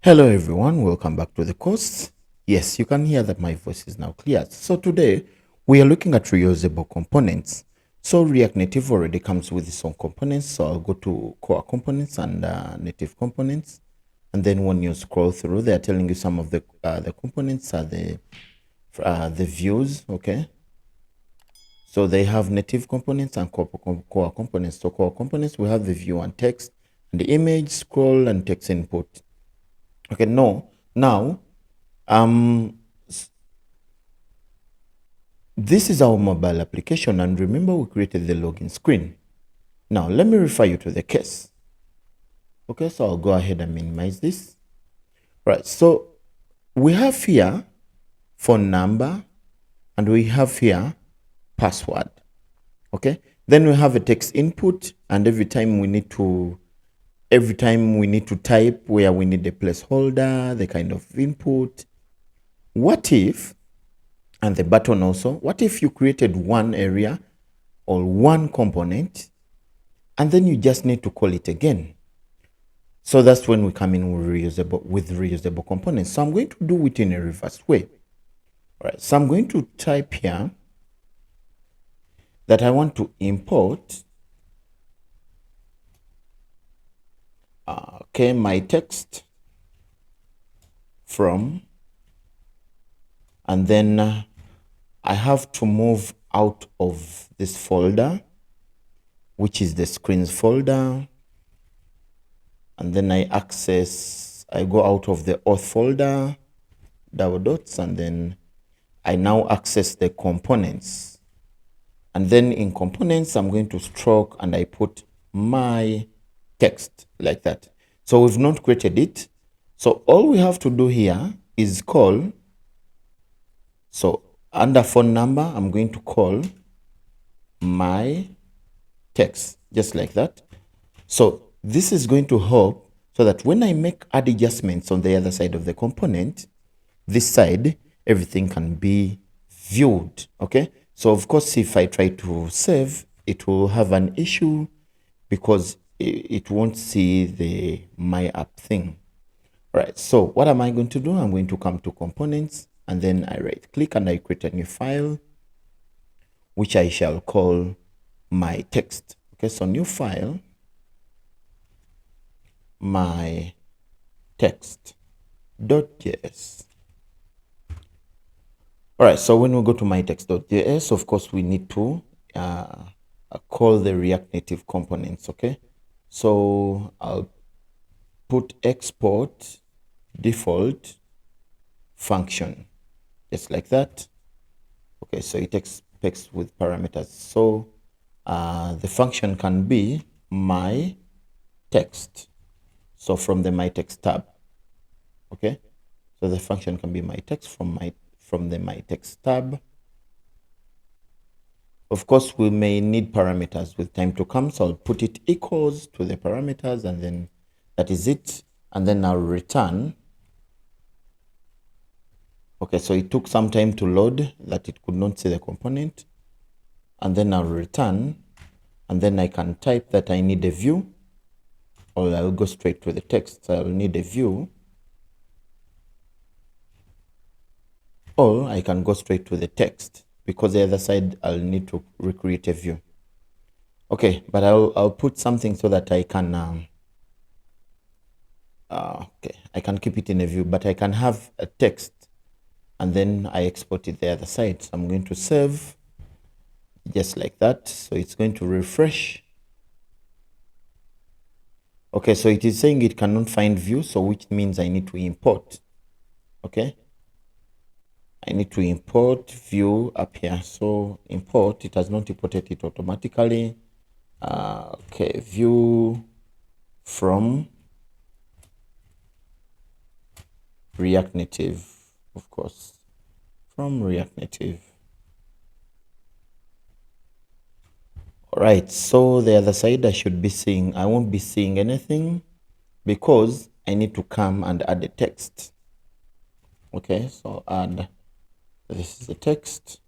Hello everyone, welcome back to the course. Yes, you can hear that my voice is now clear. So today we are looking at reusable components. So React Native already comes with its own components. So I'll go to core components and native components. And then when you scroll through, they're telling you some of the components are the views, okay? So they have native components and core components. So core components, we have the view and text and the image, scroll and text input. Okay, no. Now, this is our mobile application, and remember we created the login screen. Now, let me refer you to the case. Okay, so I'll go ahead and minimize this. Right, so we have here phone number, and we have here password. Okay, then we have a text input, and every time we need to type where we need a placeholder, the kind of input. What if, and the button also, what if you created one area or one component and then you just need to call it again? So that's when we come in with reusable components. So I'm going to do it in a reverse way. All right, so I'm going to type here that I want to import my text from, and then I have to move out of this folder, which is the screens folder, and then I go out of the auth folder, double dots, and then I now access the components. And then in components, I'm going to stroke and I put my text like that. So we've not created it. So all we have to do here is call. So under phone number, I'm going to call my text, just like that. So this is going to help so that when I make add adjustments on the other side of the component, this side, everything can be viewed. Okay, so of course, if I try to save, it will have an issue because it won't see the my app thing. Right, so what am I going to do? I'm going to come to components, and then I right click and I create a new file, which I shall call my text. Okay, so new file, my text.js. All right, so when we go to my text.js, of course, we need to call the React Native components, okay? So I'll put export default function, just like that. Okay, so it expects with parameters. So the function can be my text. So from the my text tab, okay? So the function can be my text from the my text tab. Of course, we may need parameters with time to come, so I'll put it equals to the parameters, and then that is it. And then I'll return. Okay, so it took some time to load that it could not see the component. And then I'll return, and then I can type that I need a view, or I'll go straight to the text. So I'll need a view, or I can go straight to the text, because the other side I'll need to recreate a view. Okay, but I'll put something so that I can okay, I can keep it in a view, but I can have a text and then I export it the other side. So I'm going to save just like that. So it's going to refresh. Okay, so it is saying it cannot find view, so which means I need to import. Okay, I need to import view up here. So import, it has not imported it automatically. Okay, view from React Native, of course, from React Native. All right, so the other side I should be seeing, I won't be seeing anything because I need to come and add a text. Okay, so add, this is the text.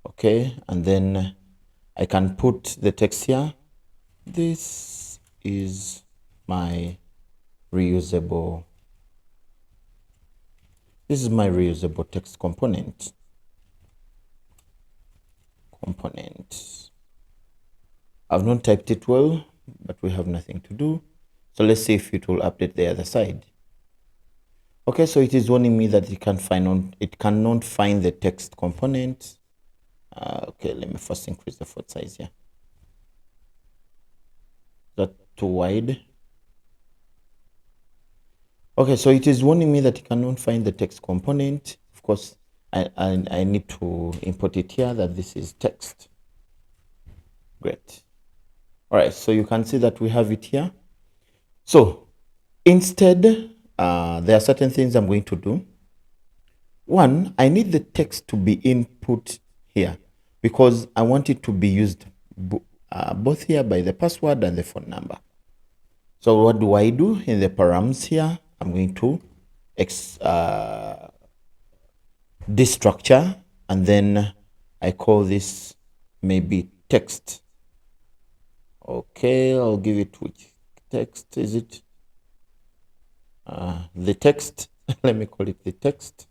Okay, and then I can put the text here. This is my reusable. This is my reusable text component. I've not typed it well, but we have nothing to do. So let's see if it will update the other side. Okay, so it is warning me that it cannot find the text component. Okay, let me first increase the font size here. Is that too wide? Okay, so it is warning me that it cannot find the text component. Of course, I need to import it here that this is text. Great. All right, so you can see that we have it here. So instead, there are certain things I'm going to do. One, I need the text to be input here because I want it to be used both here by the password and the phone number. So what do I do in the params here? I'm going to destructure, and then I call this maybe text. Okay, I'll give it which text is it? The text. Let me call it the text.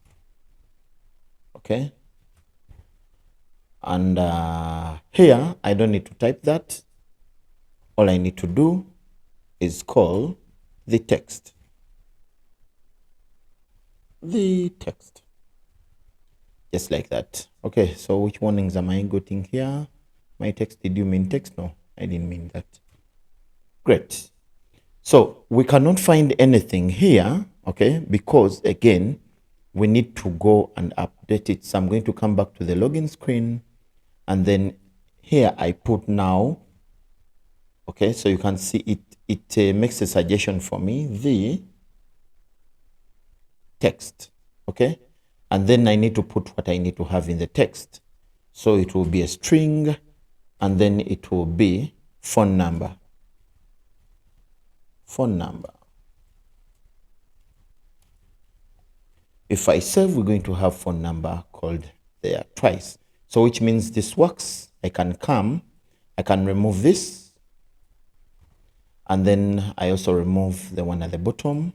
Okay. And here, I don't need to type that. All I need to do is call the text. The text. Just like that. Okay, so which warnings am I getting here? My text, did you mean text? No, I didn't mean that. Great. So we cannot find anything here, okay, because again, we need to go and update it. So I'm going to come back to the login screen, and then here I put now, okay, so you can see it makes a suggestion for me, the text, okay, and then I need to put what I need to have in the text. So it will be a string, and then it will be phone number. Phone number. If I save, we're going to have phone number called there twice. So which means this works. I can remove this, and then I also remove the one at the bottom.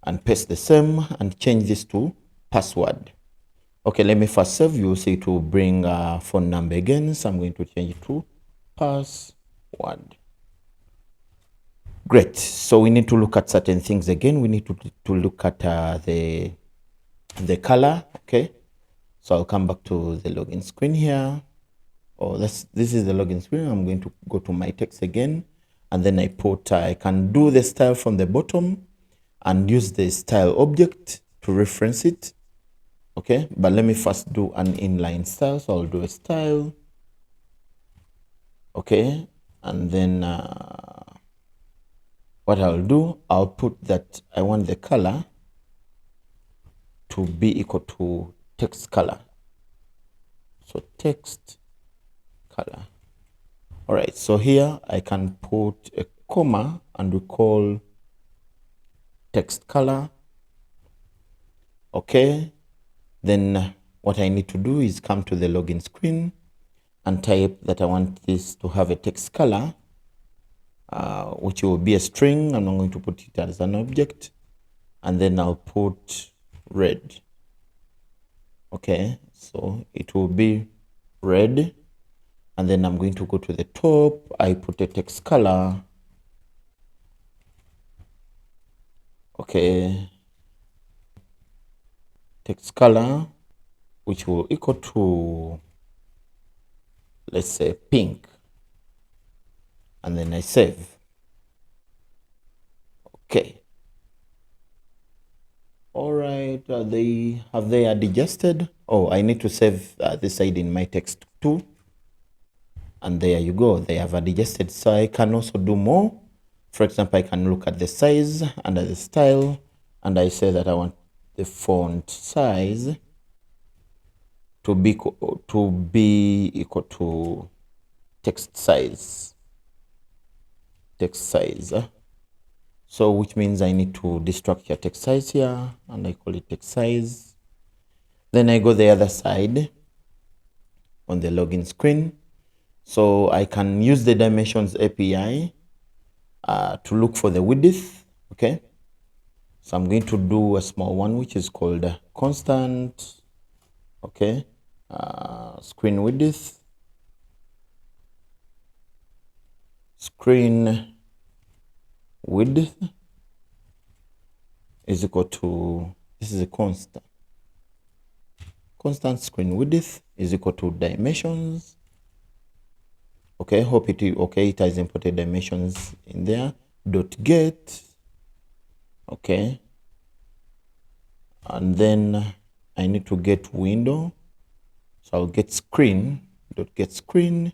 And paste the same and change this to password. Okay, let me first save. You'll see it will bring phone number again. So I'm going to change it to password. Great. So we need to look at certain things again. We need to look at the color. Okay. So I'll come back to the login screen here. Oh, this is the login screen. I'm going to go to my text again, and then I can do the style from the bottom and use the style object to reference it. Okay, but let me first do an inline style. So I'll do a style. Okay, and then what I'll do, I'll put that I want the color to be equal to text color. So text color. All right, so here I can put a comma and we call text color. Okay, then what I need to do is come to the login screen and type that I want this to have a text color, which will be a string. I'm not going to put it as an object, and then I'll put red. Okay, so it will be red, and then I'm going to go to the top. I put a text color. Okay, text color, which will equal to, let's say, pink, and then I save. Okay. All right, have they adjusted? Oh, I need to save this side in my text too. And there you go, they have adjusted. So I can also do more. For example, I can look at the size under the style, and I say that I want the font size to be equal to text size. So which means I need to destructure text size here, and I call it text size. Then I go the other side on the login screen. So I can use the dimensions API to look for the width. Okay. So I'm going to do a small one, which is called constant. Okay. Screen width. Screen width is equal to, this is a constant. Constant screen width is equal to dimensions. Okay, hope it has imported dimensions in there. Dot get. Okay. And then I need to get window. So I'll get screen. Dot get screen.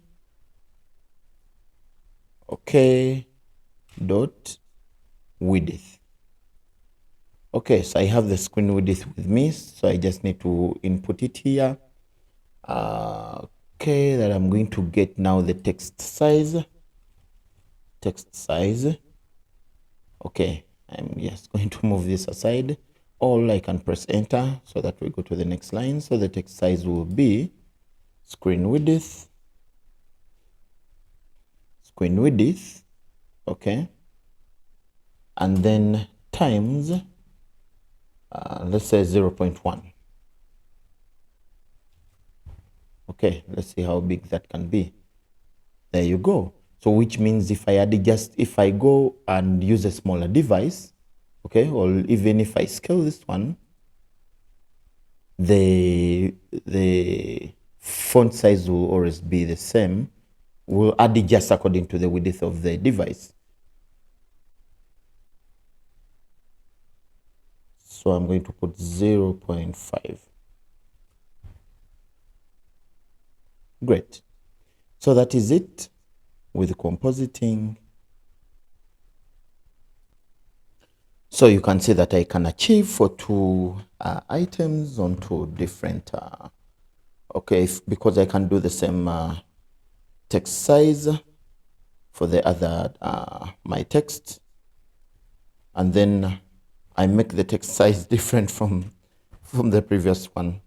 Okay. Dot width. Okay, so I have the screen width with me, so I just need to input it here. Okay, that I'm going to get now the text size. Text size. Okay, I'm just going to move this aside, or I can press enter so that we go to the next line. So the text size will be screen width. Screen width. Okay. And then times, let's say 0.1. Okay, let's see how big that can be. There you go. So which means if I go and use a smaller device, okay, or even if I scale this one, the font size will always be the same. We'll adjust according to the width of the device. So I'm going to put 0.5. Great. So that is it with compositing. So you can see that I can achieve for two items on two different, okay, because I can do the same text size for the other, my text. And then I make the text size different from the previous one.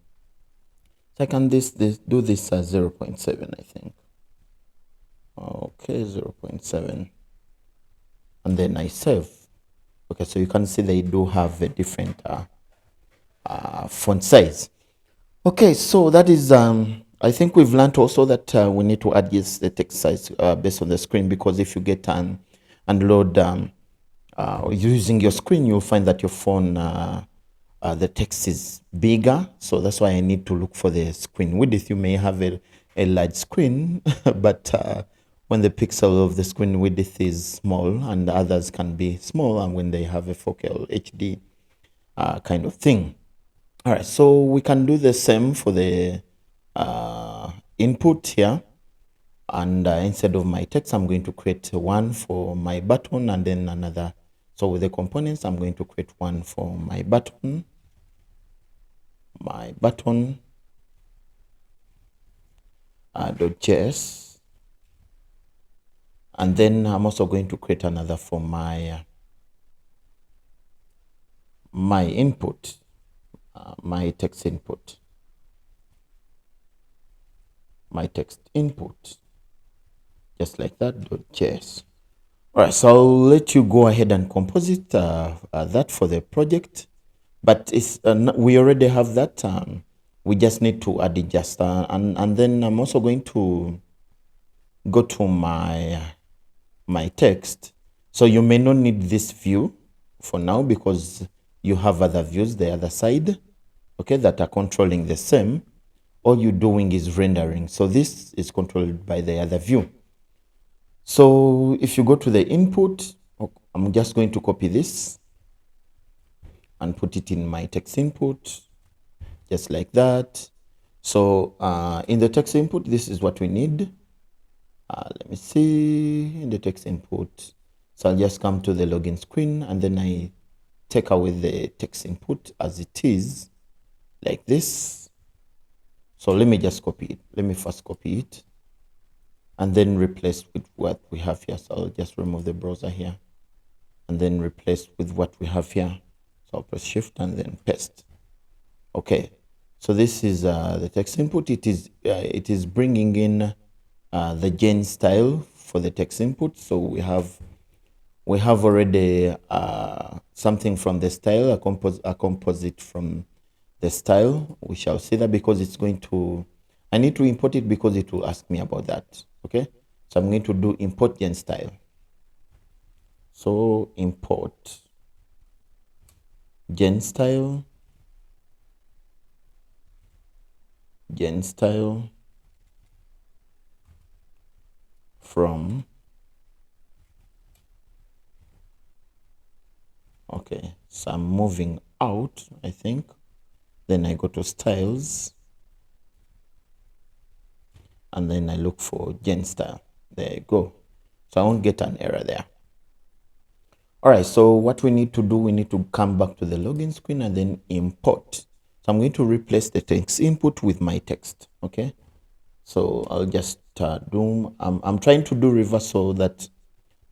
So I can do this as 0.7, I think. Okay, 0.7. And then I save. Okay, so you can see they do have a different font size. Okay, so that is, I think we've learned also that we need to adjust the text size based on the screen, because if you get and load using your screen, you'll find that your phone, the text is bigger. So that's why I need to look for the screen width. You may have a large screen, but when the pixel of the screen width is small, and others can be small, and when they have a 4K or HD kind of thing. All right, so we can do the same for the input here. And instead of my text, I'm going to create one for my button and then another. So with the components, I'm going to create one for my button. .js. And then I'm also going to create another for my my input, my text input. My text input, just like that, .js. All right, so I'll let you go ahead and composite that for the project. But it's we already have that. We just need to adjust, and then I'm also going to go to my text. So you may not need this view for now because you have other views the other side, okay, that are controlling the same. All you're doing is rendering. So this is controlled by the other view. So if you go to the input, I'm just going to copy this and put it in my text input, just like that. So in the text input, this is what we need. Let me see in the text input. So I'll just come to the login screen, and then I take away the text input as it is, like this. So let me just copy it. Let me first copy it and then replace with what we have here. So I'll just remove the browser here and then replace with what we have here. So I'll press shift and then paste. Okay, so this is the text input. It is bringing in the Gen style for the text input. So we have already something from the style, a composite from the style. We shall see that because it's going to, I need to import it because it will ask me about that. Okay, so I'm going to do import Gen style. So import Gen style, from, okay, so I'm moving out, I think. Then I go to styles and then I look for Gen style. There you go. So I won't get an error there. All right, so what we need to do, we need to come back to the login screen and then import. So I'm going to replace the text input with my text, okay? So I'll just do, I'm trying to do reverse so that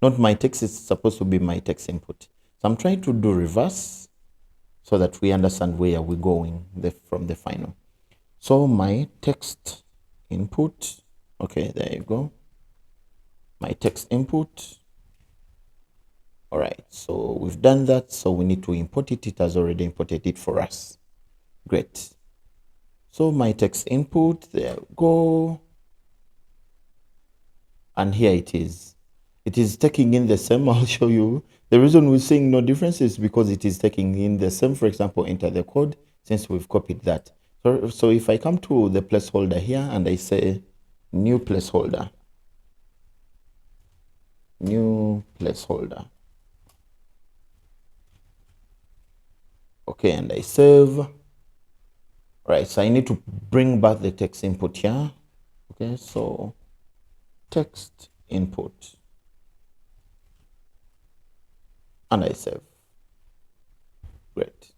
not my text is supposed to be my text input. So I'm trying to do reverse so that we understand where we're going from the final. So my text input, okay, there you go. My text input. All right, so we've done that. So we need to import it. It has already imported it for us. Great. So my text input, there we go. And here it is. It is taking in the same. I'll show you. The reason we're seeing no difference is because it is taking in the same. For example, enter the code since we've copied that. So if I come to the placeholder here and I say new placeholder, okay, and I save. Right, so I need to bring back the text input here. Okay, so text input, and I save. Great.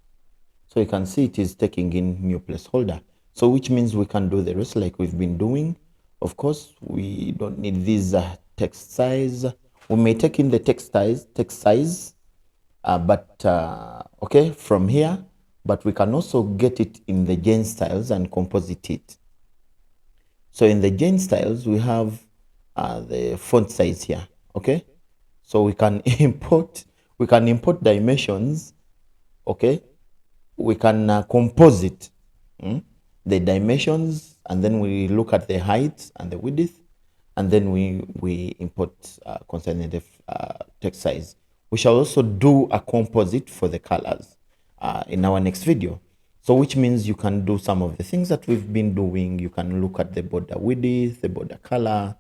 So you can see it is taking in new placeholder. So which means we can do the rest like we've been doing. Of course, we don't need this text size. We may take in the text size, but okay, from here, but we can also get it in the Gen styles and composite it. So in the Gen styles, we have the font size here, okay? So we can import dimensions, okay? We can composite the dimensions, and then we look at the height and the width, and then we import concerning the text size. We shall also do a composite for the colors in our next video. So which means you can do some of the things that we've been doing. You can look at the border width, the border color.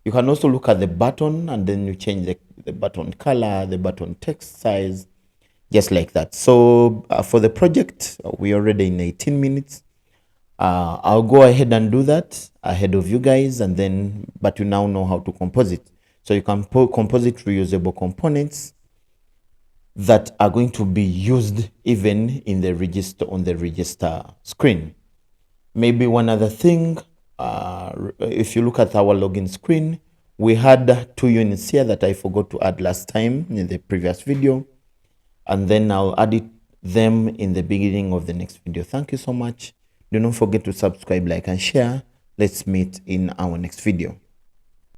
You can also look at the button and then you change the button color, the button text size, just like that. So for the project, we're already in 18 minutes. I'll go ahead and do that ahead of you guys, and then, but you now know how to composite. So you can composite reusable components that are going to be used even in the register, on the register screen. Maybe one other thing, if you look at our login screen, we had 2 units here that I forgot to add last time in the previous video, and then I'll add them in the beginning of the next video. Thank you so much. Do not forget to subscribe, like, and share. Let's meet in our next video.